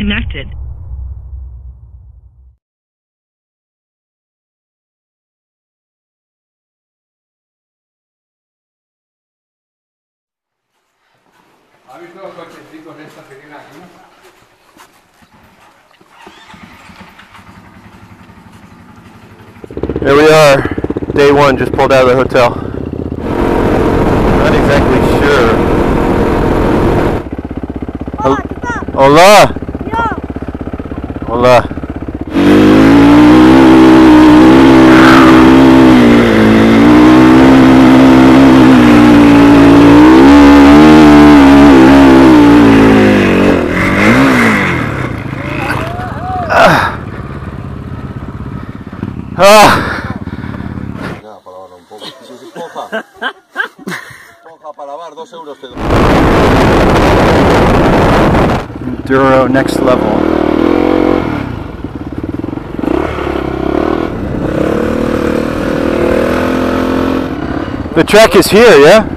connected. There we are, day one, just pulled out of the hotel. Not exactly sure. Hola! Hola! Enduro next level. The track is here, yeah?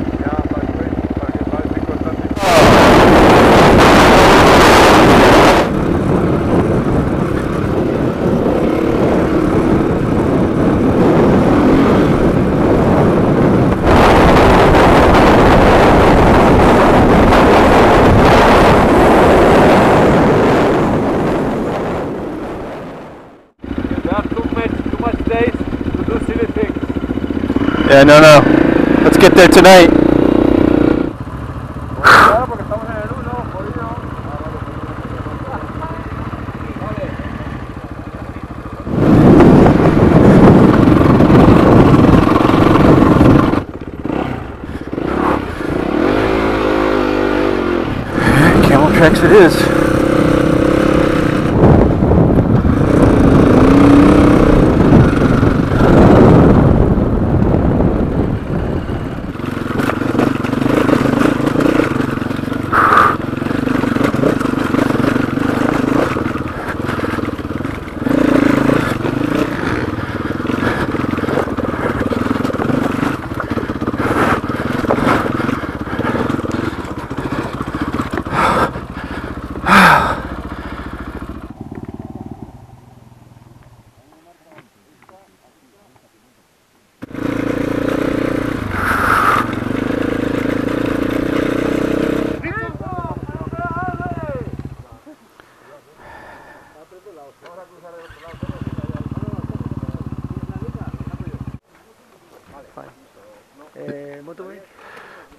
Yeah, no. Let's get there tonight. Camel tracks it is.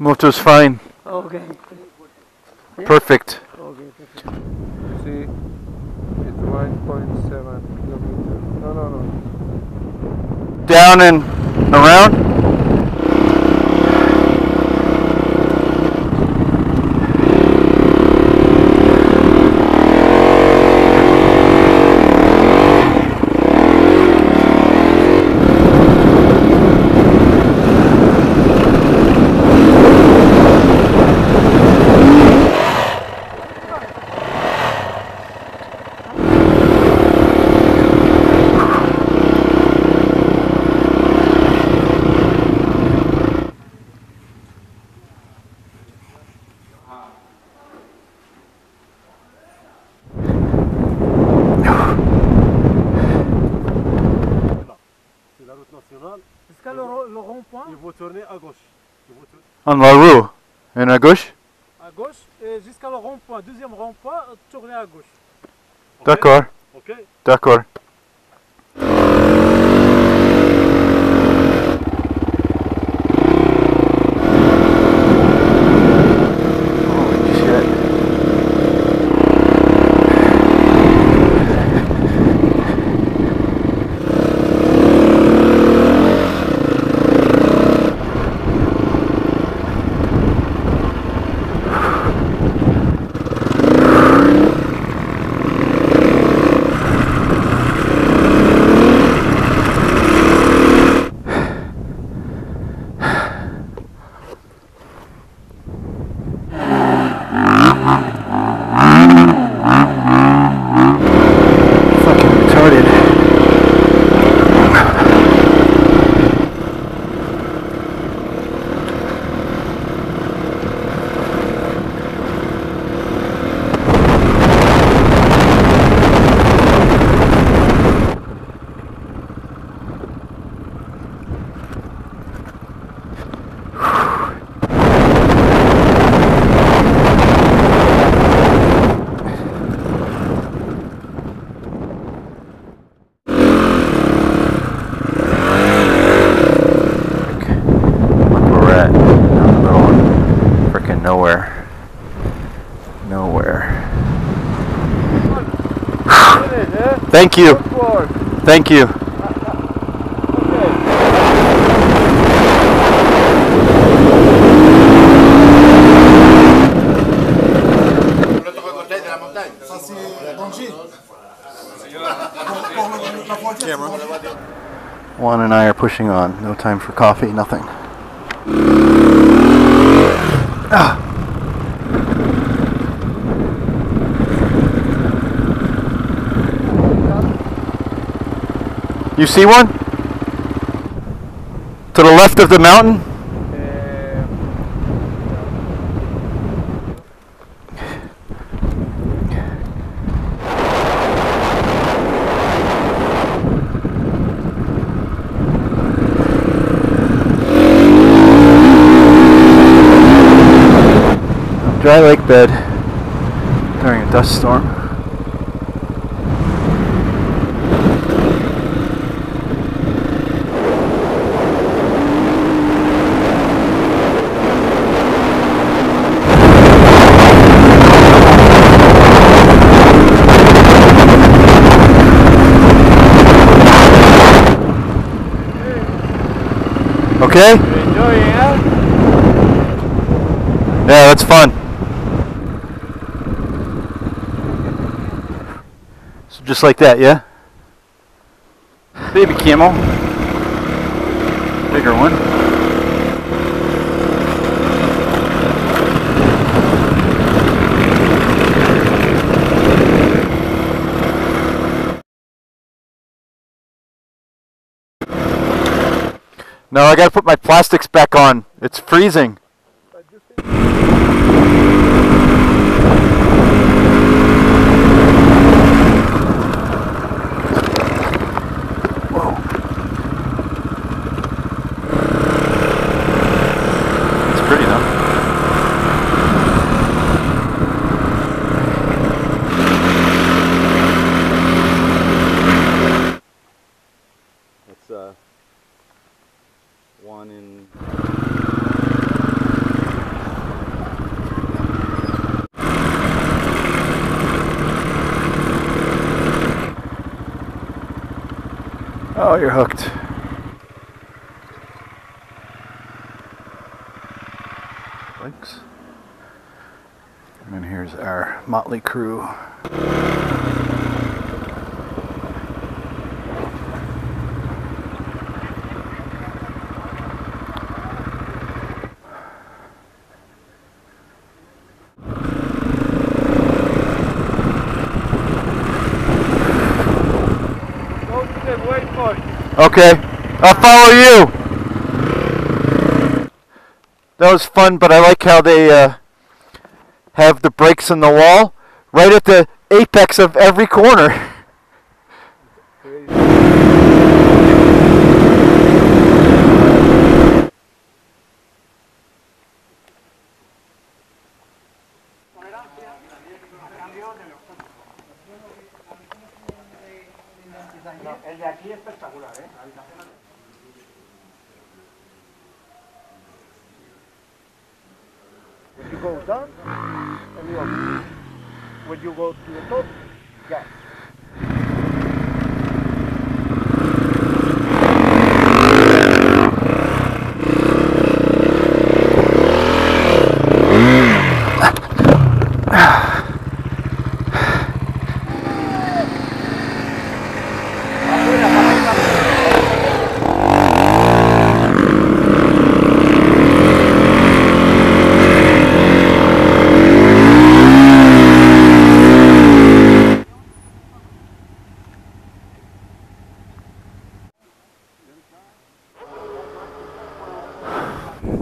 Moto's fine. Okay. Perfect. Okay, perfect. See, it's 1.7 kilometers. No. Down and around? Jusqu'à le rond-point. Il faut tourner à gauche. On la rue. And à gauche? À gauche et jusqu'à le rond-point. Deuxième rond-point, tourner à gauche. D'accord. Ok. D'accord. Thank you. Good work. Thank you. Juan and I are pushing on. No time for coffee, nothing. Ah. You see one? To the left of the mountain? Dry lake bed during a dust storm. Okay? You enjoying it? Yeah, that's fun. So just like that, yeah? Baby camel. Bigger one. No, I gotta put my plastics back on. It's freezing. Whoa. It's pretty though. It's one in oh, you're hooked. Thanks. And then here's our motley crew. Okay, I'll follow you. That was fun, but I like how they have the breaks in the wall right at the apex of every corner. El de aquí es espectacular, ¿eh? When you go down, and you up. When you go to the top, gas.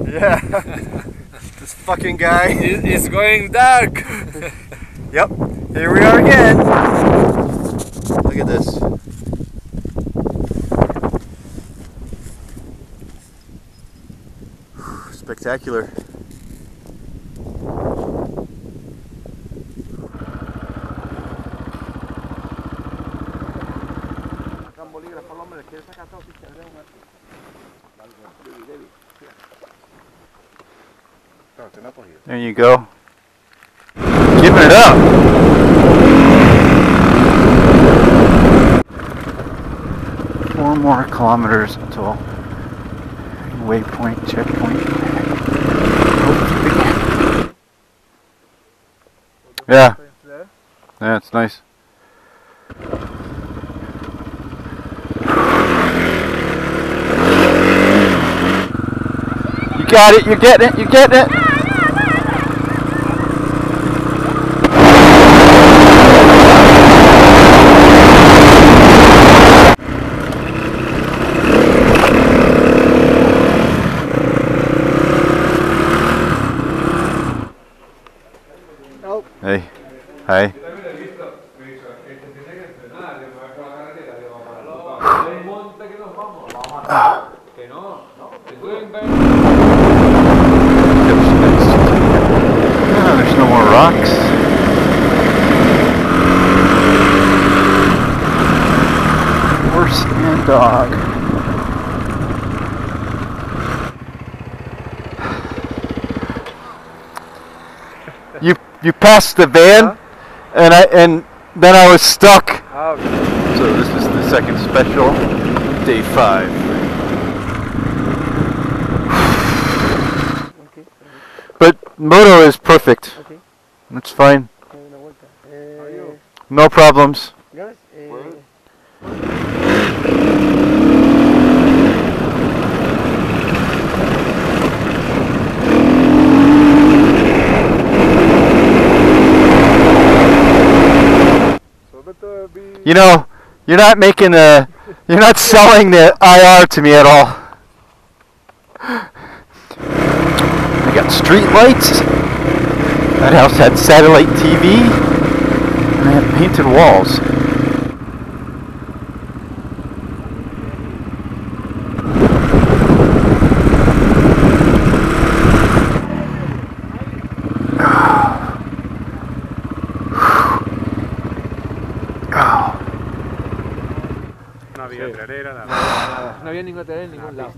Yeah, this fucking guy. It's going dark. Yep, here we are again. Look at this. Spectacular. There you go. Giving it up. 4 more kilometers until waypoint, checkpoint. Yeah. Yeah, it's nice. You got it, you're getting it, you're getting it. Hey, hi. There's no more rocks. Horse and dog. You passed the van, and then I was stuck. Oh. So this is the second special, day 5. Okay. But Moto is perfect. Okay. It's fine. Are you? No problems. Yes. You know, you're not making you're not selling the IR to me at all. We got street lights. That house had satellite TV, and they had painted walls. No había ninguna tarea en ningún lado.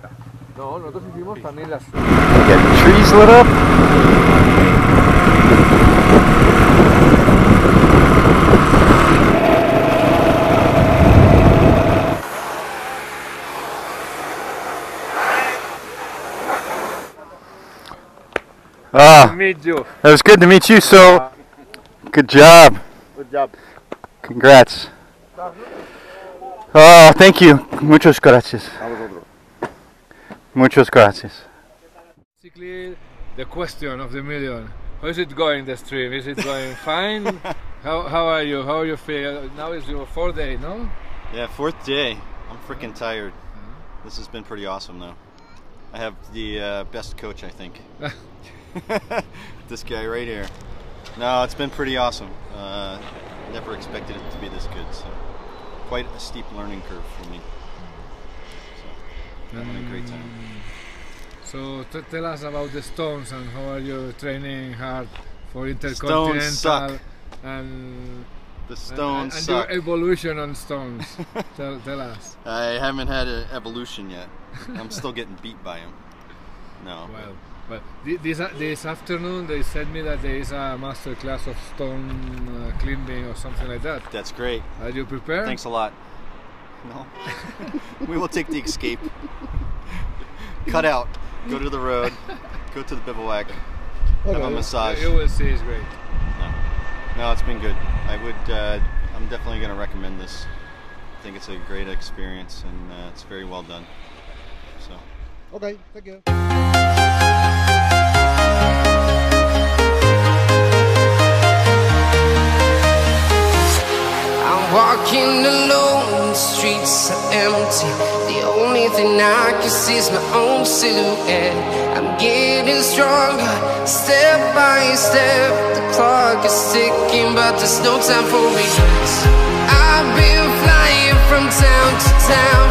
No, nosotros hicimos también las... Get trees lit up. Meet you. It was good to meet you, so good job. Good job. Congrats. Oh, thank you. Muchas gracias. Muchas gracias. Basically, the question of the million. How is it going, the stream? Is it going fine? How are you? How are you feeling? Now is your 4th day, no? Yeah, 4th day. I'm freaking tired. This has been pretty awesome though. I have the best coach, I think. This guy right here. No, it's been pretty awesome. Never expected it to be this good. So quite a steep learning curve for me. So having a great time. So tell us about the stones and how are you training hard for Intercontinental Stones suck. and the stones and suck. your evolution on stones. tell us. I haven't had an evolution yet. I'm still getting beat by him. No. Well, but this afternoon they said me that there is a master class of stone climbing or something like that. That's great. Are you prepared? Thanks a lot. No. We will take the escape. Cut out. Go to the road. Go to the bivouac. Have a massage. You will see, it's great. No, it's been good. I'm definitely going to recommend this. I think it's a great experience and it's very well done. So. Okay, thank you. I'm walking alone, the streets are empty. The only thing I can see is my own silhouette. I'm getting stronger, step by step. The clock is ticking, but there's no time for regrets. I've been flying from town to town,